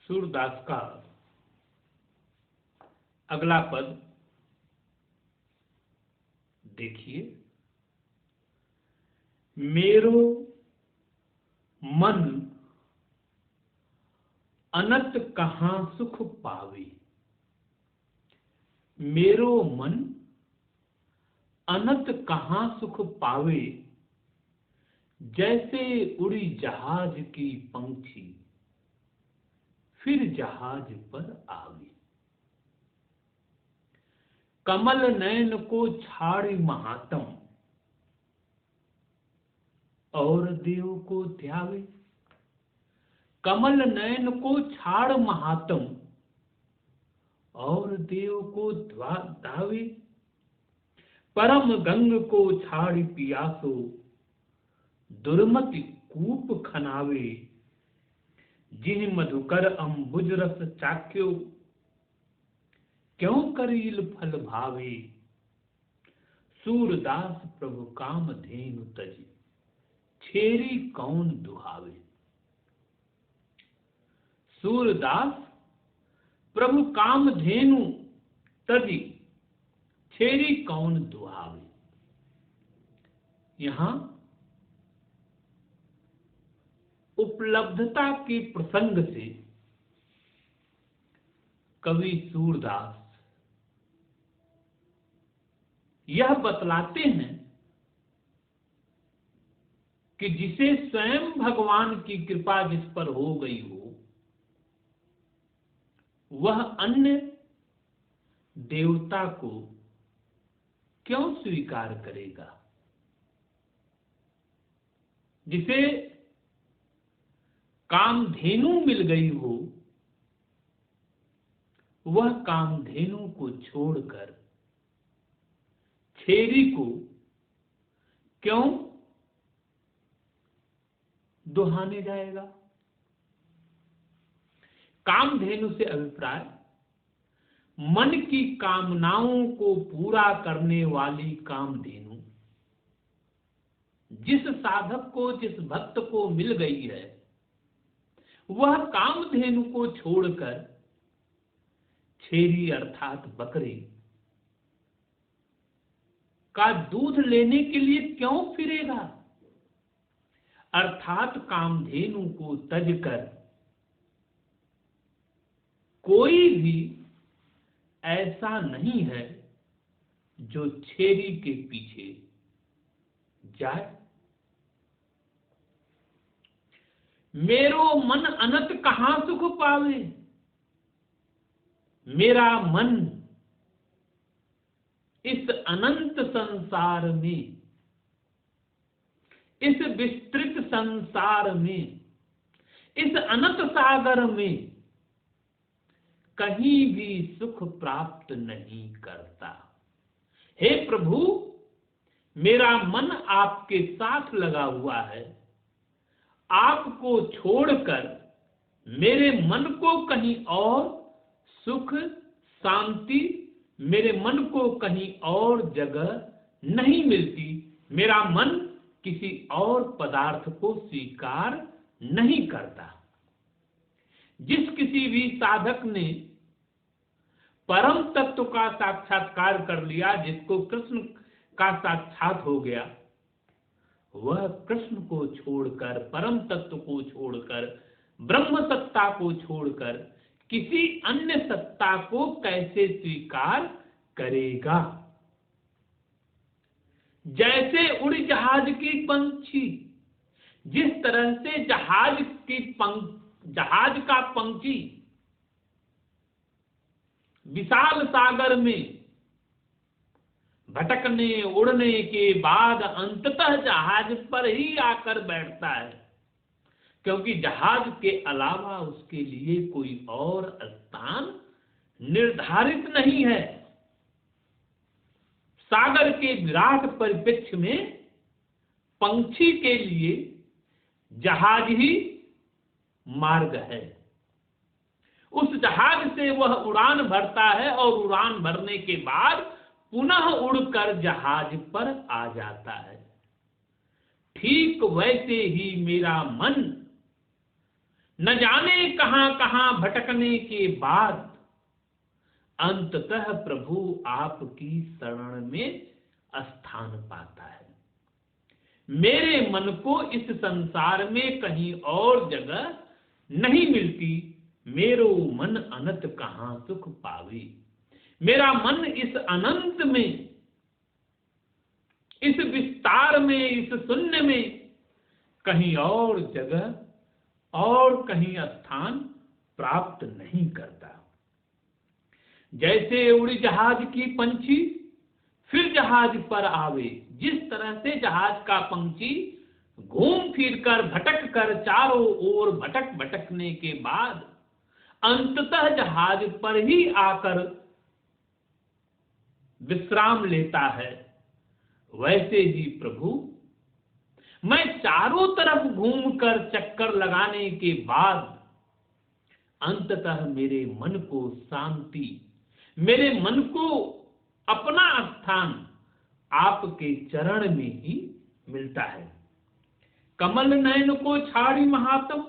सूरदास का अगला पद देखिए। मेरो मन अनत कहाँ सुख पावे। मेरो मन अनत कहाँ सुख पावे, जैसे उड़ी जहाज की पंछी फिर जहाज पर आवे। कमल नयन को छाड़ी महात्म, और देव को ध्यावे। कमल नयन को छाड़ महात्म, और देव को धावे। परम गंग को छाड़ी पियासो, दुर्मति कूप खनावे। जिन मधुकर अम्बुज रस चाख्यो, क्यों करील फल भावे। सूरदास प्रभु काम धेनु तजी, छेरी कौन दुहावे। सूरदास प्रभु काम धेनु तजी, छेरी कौन दुहावे। यहां उपलब्धता के प्रसंग से कवि सूरदास यह बतलाते हैं कि जिसे स्वयं भगवान की कृपा जिस पर हो गई हो, वह अन्य देवता को क्यों स्वीकार करेगा। जिसे कामधेनु मिल गई हो, वह कामधेनु को छोड़कर छेरी को क्यों दुहाने जाएगा। कामधेनु से अभिप्राय मन की कामनाओं को पूरा करने वाली कामधेनु जिस साधक को, जिस भक्त को मिल गई है, वह कामधेनु को छोड़कर छेरी अर्थात बकरी का दूध लेने के लिए क्यों फिरेगा। अर्थात कामधेनु को तजकर कोई भी ऐसा नहीं है जो छेरी के पीछे जाए। मेरो मन अनंत कहां सुख पावे। मेरा मन इस अनंत संसार में, इस विस्तृत संसार में, इस अनंत सागर में कहीं भी सुख प्राप्त नहीं करता। हे प्रभु, मेरा मन आपके साथ लगा हुआ है। आपको छोड़कर मेरे मन को कहीं और सुख, शांति, मेरे मन को कहीं और जगह नहीं मिलती। मेरा मन किसी और पदार्थ को स्वीकार नहीं करता। जिस किसी भी साधक ने परम तत्व का साक्षात्कार कर लिया, जिसको कृष्ण का साक्षात हो गया, वह कृष्ण को छोड़कर, परम तत्व को छोड़कर, ब्रह्म सत्ता को छोड़कर किसी अन्य सत्ता को कैसे स्वीकार करेगा। जैसे उड़ी जहाज की पंछी, जिस तरह से जहाज का पंछी विशाल सागर में भटकने उड़ने के बाद अंततः जहाज पर ही आकर बैठता है, क्योंकि जहाज के अलावा उसके लिए कोई और स्थान निर्धारित नहीं है। सागर के विराट परिप्रेक्ष्य में पंछी के लिए जहाज ही मार्ग है। उस जहाज से वह उड़ान भरता है और उड़ान भरने के बाद पुनः उड़कर जहाज पर आ जाता है। ठीक वैसे ही मेरा मन न जाने कहां कहां भटकने के बाद अंततः प्रभु आपकी शरण में स्थान पाता है। मेरे मन को इस संसार में कहीं और जगह नहीं मिलती, मेरो मन अनंत कहां सुख पावे। मेरा मन इस अनंत में, इस विस्तार में, इस शून्य में कहीं और जगह और कहीं स्थान प्राप्त नहीं करता। जैसे उड़ी जहाज की पंछी फिर जहाज पर आवे, जिस तरह से जहाज का पंछी घूम फिर कर भटक कर चारों ओर भटक भटकने के बाद अंततः जहाज पर ही आकर विश्राम लेता है, वैसे ही प्रभु मैं चारों तरफ घूमकर चक्कर लगाने के बाद अंततः मेरे मन को शांति, मेरे मन को अपना स्थान आपके चरण में ही मिलता है। कमल नयन को छाड़ी महात्म,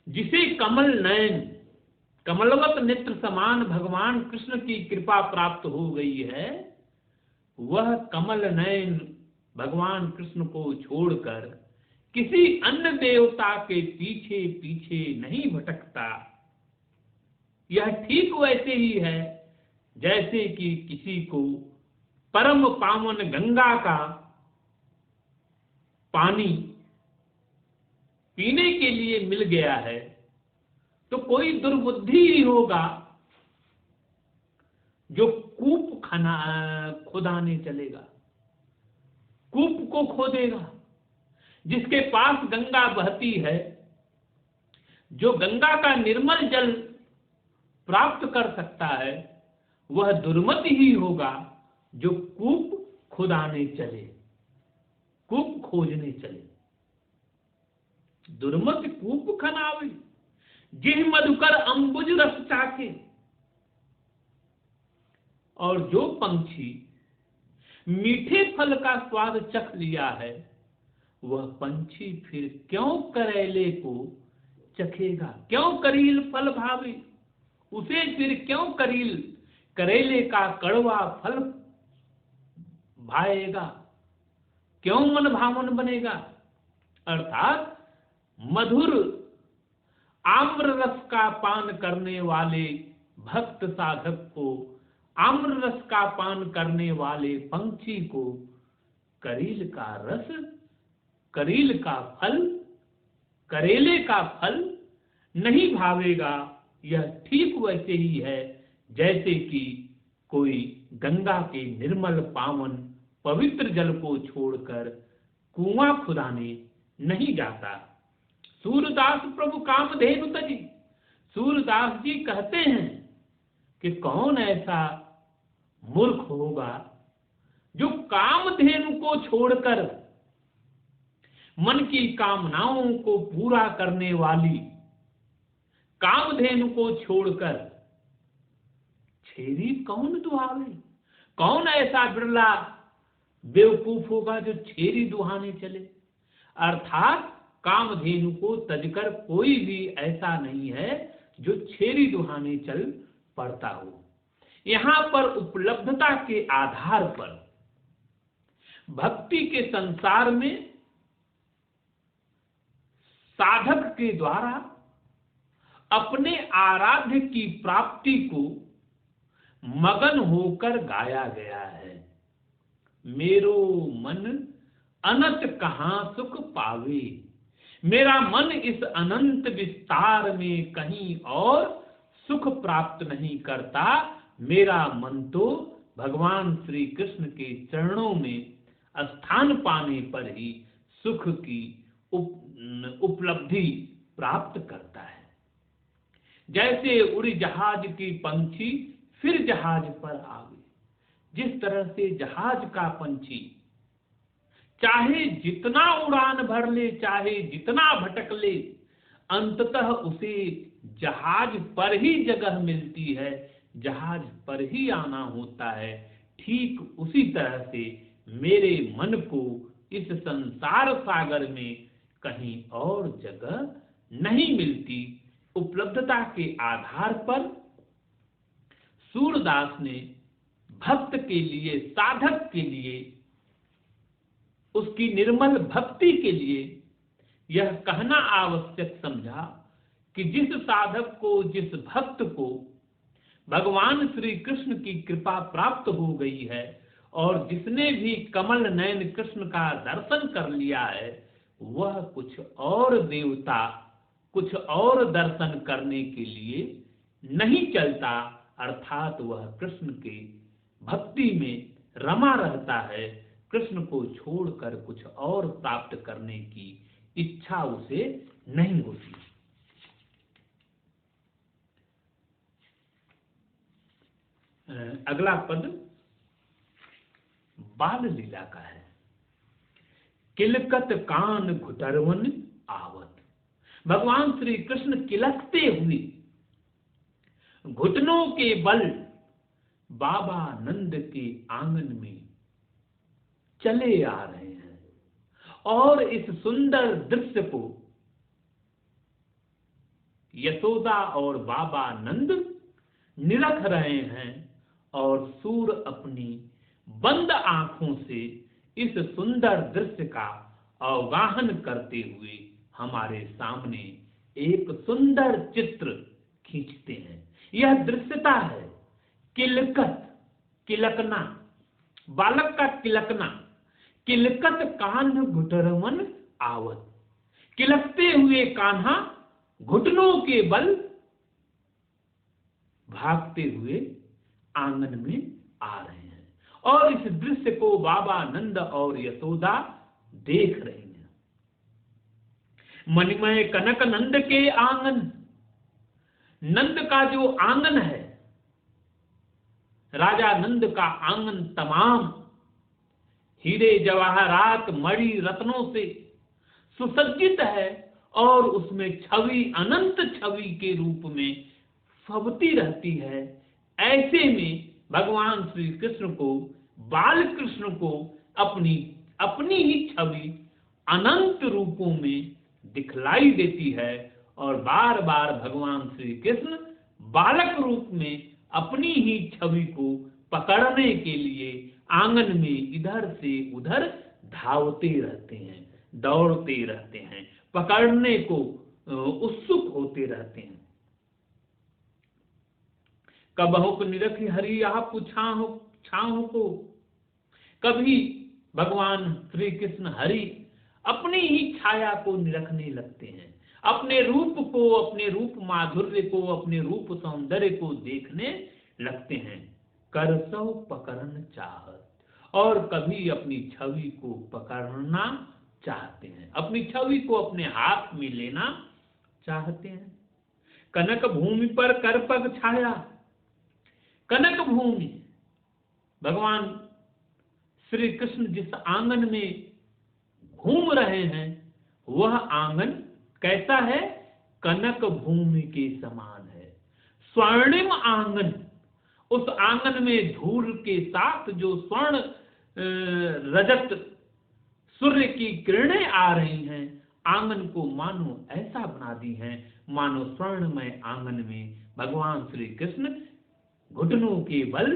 जिसे कमल नयन, कमलवत नेत्र समान भगवान कृष्ण की कृपा प्राप्त हो गई है, वह कमल नयन भगवान कृष्ण को छोड़कर किसी अन्य देवता के पीछे पीछे नहीं भटकता। यह ठीक वैसे ही है जैसे कि किसी को परम पावन गंगा का पानी पीने के लिए मिल गया है तो कोई दुर्बुद्धि ही होगा जो कूप खोदाने चलेगा, कूप को खोदेगा। जिसके पास गंगा बहती है, जो गंगा का निर्मल जल प्राप्त कर सकता है, वह दुर्मत ही होगा जो कूप खुदाने चले, कूप खोजने चले। दुर्मत कूप खनावे, जिह मधुकर अंबुज रस चाके। और जो पंछी मीठे फल का स्वाद चख लिया है, वह पंछी फिर क्यों करेले को चखेगा, क्यों करील फल भावे, उसे फिर क्यों करेले का कड़वा फल भाएगा, क्यों मन भावन बनेगा। अर्थात मधुर आम्र रस का पान करने वाले भक्त साधक को, आम्र रस का पान करने वाले पंछी को करील का रस, करील का फल, करेले का फल नहीं भावेगा। यह ठीक वैसे ही है जैसे कि कोई गंगा के निर्मल पावन पवित्र जल को छोड़कर कुआं खुदाने नहीं जाता। सूरदास प्रभु कामधेनु तजी, सूरदास जी कहते हैं कि कौन ऐसा मूर्ख होगा जो कामधेनु को छोड़कर, मन की कामनाओं को पूरा करने वाली कामधेनु को छोड़कर छेरी कौन दुहावे। कौन ऐसा बिरला बेवकूफ होगा जो छेरी दुहाने चले। अर्थात कामधेनु को तजकर कोई भी ऐसा नहीं है जो छेरी दुहाने चल पड़ता हो। यहां पर उपलब्धता के आधार पर भक्ति के संसार में साधक के द्वारा अपने आराध्य की प्राप्ति को मगन होकर गाया गया है। मेरो मन अनंत कहां सुख पावे, मेरा मन इस अनंत विस्तार में कहीं और सुख प्राप्त नहीं करता। मेरा मन तो भगवान श्री कृष्ण के चरणों में स्थान पाने पर ही सुख की उपलब्धि प्राप्त करता है। जैसे उड़ी जहाज की पंछी फिर जहाज पर आवे, जिस तरह से जहाज का पंछी चाहे जितना उड़ान भर ले, चाहे जितना भटक ले, अंततः उसे जहाज पर ही जगह मिलती है, जहाज पर ही आना होता है। ठीक उसी तरह से मेरे मन को इस संसार सागर में कहीं और जगह नहीं मिलती। उपलब्धता के आधार पर सूरदास ने भक्त के लिए, साधक के लिए, उसकी निर्मल भक्ति के लिए यह कहना आवश्यक समझा कि जिस साधक को, जिस भक्त को भगवान श्री कृष्ण की कृपा प्राप्त हो गई है और जिसने भी कमल नयन कृष्ण का दर्शन कर लिया है, वह कुछ और देवता, कुछ और दर्शन करने के लिए नहीं चलता, अर्थात वह कृष्ण के भक्ति में रमा रहता है। कृष्ण को छोड़कर कुछ और प्राप्त करने की इच्छा उसे नहीं होती। अगला पद बाल लीला का है। किलकत कान घुटरवन आवत। भगवान श्री कृष्ण किलकते हुए घुटनों के बल बाबा नंद के आंगन में चले आ रहे हैं और इस सुंदर दृश्य को यशोदा और बाबा नंद निरख रहे हैं और सूर अपनी बंद आंखों से इस सुंदर दृश्य का अवगाहन करते हुए हमारे सामने एक सुंदर चित्र खींचते हैं। यह दृश्यता है किलकत, किलकना, बालक का किलकना। किलकत कान घुटरवन आवत। किलकते हुए कान्हा घुटनों के बल भागते हुए आंगन में आ रहे हैं और इस दृश्य को बाबा नंद और यशोदा देख रहे हैं। मणिमय कनक नंद के आंगन, नंद का जो आंगन है, राजा नंद का आंगन तमाम हीरे जवाहरात मणि रत्नों से सुसज्जित है और उसमें छवि अनंत छवि के रूप में फबती रहती है। ऐसे में भगवान श्री कृष्ण को, बाल कृष्ण को अपनी ही छवि अनंत रूपों में दिखलाई देती है और बार बार भगवान श्री कृष्ण बालक रूप में अपनी ही छवि को पकड़ने के लिए आंगन में इधर से उधर धावते रहते हैं, दौड़ते रहते हैं, पकड़ने को उत्सुक होते रहते हैं। कबहुक निरखि हरि आप छाओ को। कभी भगवान श्री कृष्ण हरि अपनी ही छाया को निरखने लगते हैं, अपने रूप को, अपने रूप माधुर्य को, अपने रूप सौंदर्य को देखने लगते हैं। करसौ पकड़न चाहत, और कभी अपनी छवि को पकड़ना चाहते हैं, अपनी छवि को अपने हाथ में लेना चाहते हैं। कनक भूमि पर कर पग छाया। कनक भूमि, भगवान श्री कृष्ण जिस आंगन में घूम रहे हैं वह आंगन कैसा है? कनक भूमि के समान है, स्वर्णिम आंगन। उस आंगन में धूल के साथ जो स्वर्ण रजत सूर्य की किरणें आ रही हैं, आंगन को मानो ऐसा बना दी हैं मानो स्वर्णमय आंगन में भगवान श्री कृष्ण घुटनों के बल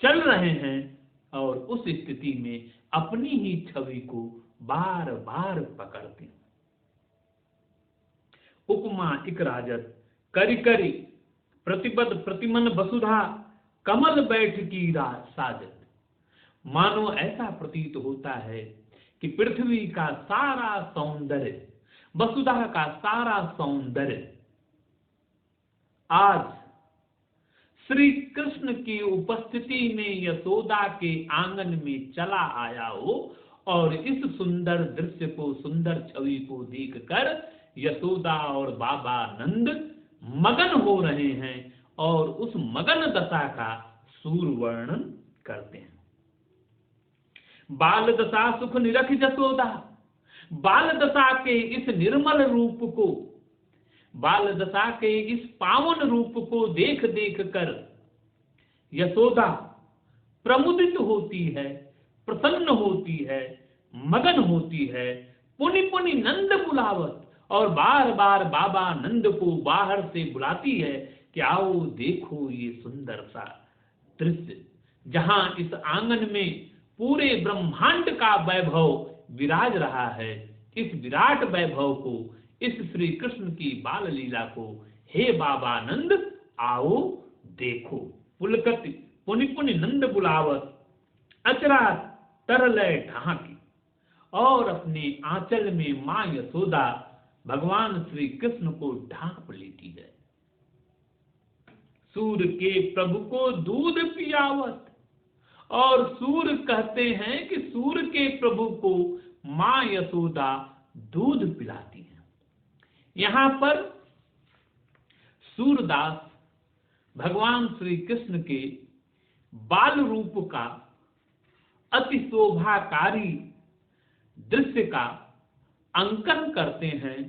चल रहे हैं और उस स्थिति में अपनी ही छवि को बार बार पकड़ते हैं। उपमा इक राजत करी करी प्रतिबद्ध प्रतिमन वसुधा कमल बैठ की साजत। मानो ऐसा प्रतीत होता है कि पृथ्वी का सारा सौंदर्य, वसुधा का सारा सौंदर्य आज श्री कृष्ण की उपस्थिति में यशोदा के आंगन में चला आया हो और इस सुंदर दृश्य को, सुंदर छवि को देखकर यशोदा और बाबा नंद मगन हो रहे हैं और उस मगन दशा का सूर वर्णन करते हैं। बाल दशा सुख निरख यशोदा। बाल दशा के इस निर्मल रूप को, बाल दशा के इस पावन रूप को देख देख कर यशोदा प्रमुदित होती है, प्रसन्न होती है, मगन होती है, पुनि पुनि नंद बुलावत, और बार बार बाबा नंद को बाहर से बुलाती है कि आओ देखो ये सुंदर सा दृश्य, जहां इस आंगन में पूरे ब्रह्मांड का वैभव विराज रहा है। इस विराट वैभव को, इस श्री कृष्ण की बाल लीला को, हे बाबा नंद आओ देखो। पुलकति पुनि पुनि नंद बुलावत, अचरा तरलय ढांकी, और अपने आंचल में मां यशोदा भगवान श्री कृष्ण को ढांप लेती है। सूर के प्रभु को दूध पियावत, और सूर कहते हैं कि सूर के प्रभु को मां यशोदा दूध पिलाती हैं। यहां पर सूरदास भगवान श्री कृष्ण के बाल रूप का अति शोभाकारी दृश्य का अंकन करते हैं,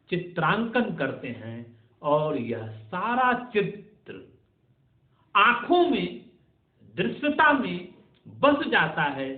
चित्रांकन करते हैं, और यह सारा चित्र आंखों में, दृश्यता में बस जाता है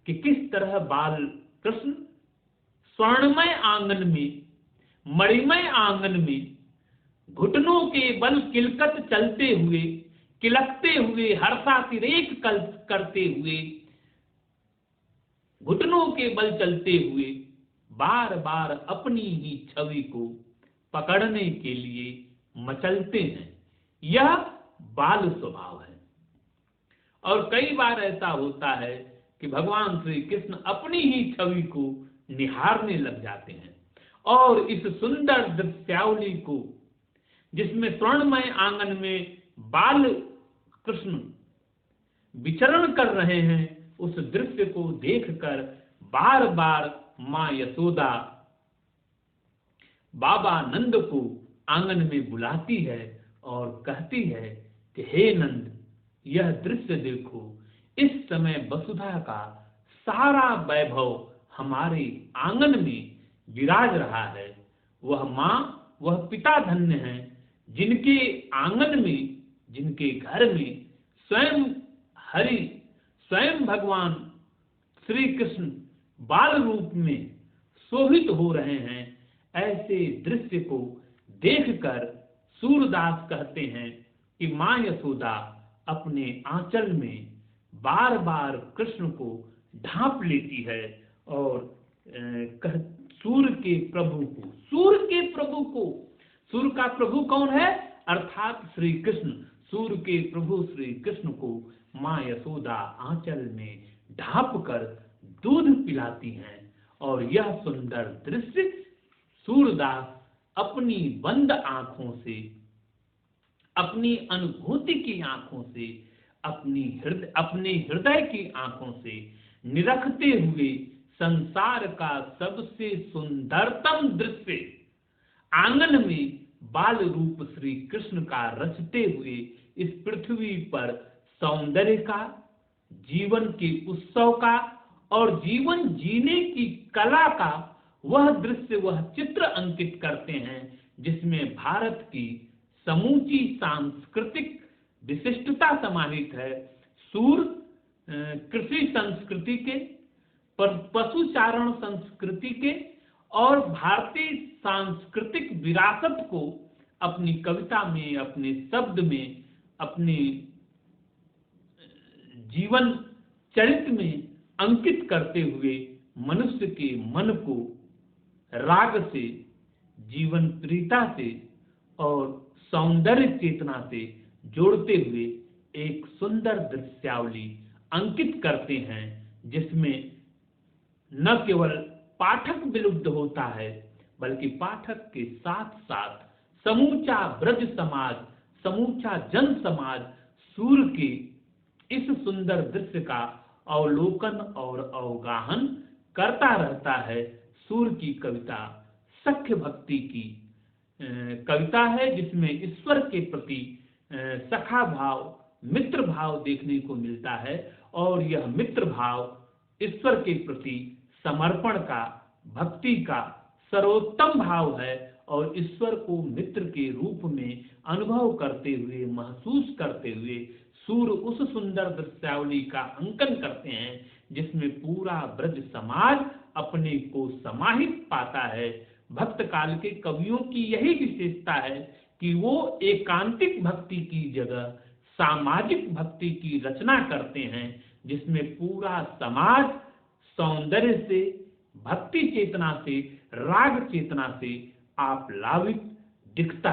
कि किस तरह बाल कृष्ण स्वर्णमय आंगन में, मणिमय आंगन में घुटनों के बल किलकत चलते हुए, किलकते हुए, हर्षातिरेक करते हुए, घुटनों के बल चलते हुए बार बार अपनी ही छवि को पकड़ने के लिए मचलते हैं। यह बाल स्वभाव है। और कई बार ऐसा होता है कि भगवान श्री कृष्ण अपनी ही छवि को निहारने लग जाते हैं, और इस सुंदर दृश्यावली को, जिसमें स्वर्णमय आंगन में बाल कृष्ण विचरण कर रहे हैं, उस दृश्य को देखकर बार बार मां यशोदा बाबा नंद को आंगन में बुलाती है और कहती है कि हे नंद, यह दृश्य देखो, इस समय वसुधा का सारा वैभव हमारे आंगन में विराज रहा है। वह मां, वह पिता धन्य हैं जिनके आंगन में, जिनके घर में स्वयं भगवान श्री कृष्ण बाल रूप में शोभित हो रहे हैं। ऐसे दृश्य को देखकर सूरदास कहते हैं कि मां यशोदा अपने आंचल में बार बार कृष्ण को ढांप लेती है, और सूर के प्रभु को, सूर का प्रभु कौन है? अर्थात श्री कृष्ण। सूर के प्रभु श्री कृष्ण को मां यशोदा आंचल में ढांप कर दूध पिलाती हैं। और यह सुंदर दृश्य सूरदास अपनी बंद आंखों से, अपनी अनुभूति की आंखों से, अपने हृदय की आंखों से निरखते हुए संसार का सबसे सुंदरतम दृश्य आंगन में बाल रूप श्री कृष्ण का रचते हुए इस पृथ्वी पर सौंदर्य का, जीवन के उत्सव का और जीवन जीने की कला का वह दृश्य, वह चित्र अंकित करते हैं, जिसमें भारत की समूची सांस्कृतिक विशिष्टता समाहित है। सूर कृषि संस्कृति के, पशुचारण संस्कृति के और भारतीय सांस्कृतिक विरासत को अपनी कविता में, अपने शब्द में, अपने जीवन चरित्र में अंकित करते हुए मनुष्य के मन को राग से, जीवन प्रियता से और सौंदर्य चेतना से जोड़ते हुए एक सुंदर दृश्यावली अंकित करते हैं, जिसमें न केवल पाठक विलुब्ध होता है, बल्कि पाठक के साथ साथ समूचा ब्रज समाज, समूचा जन समाज सूर के इस सुंदर दृश्य का अवलोकन और अवगाहन करता रहता है। सूर की कविता सख्य भक्ति की कविता है, जिसमें ईश्वर के प्रति सखा भाव, मित्र भाव देखने को मिलता है, और यह मित्र भाव ईश्वर के प्रति समर्पण का, भक्ति का सर्वोत्तम भाव है, और ईश्वर को मित्र के रूप में अनुभव करते हुए, महसूस करते हुए सूर उस सुंदर दृश्यावली का अंकन करते हैं, जिसमें पूरा ब्रज समाज अपने को समाहित पाता है। भक्त काल के कवियों की यही विशेषता है कि वो एकांतिक भक्ति की जगह सामाजिक भक्ति की रचना करते हैं, जिसमें पूरा समाज सौंदर्य से, भक्ति चेतना से, राग चेतना से आप्लावित दिखता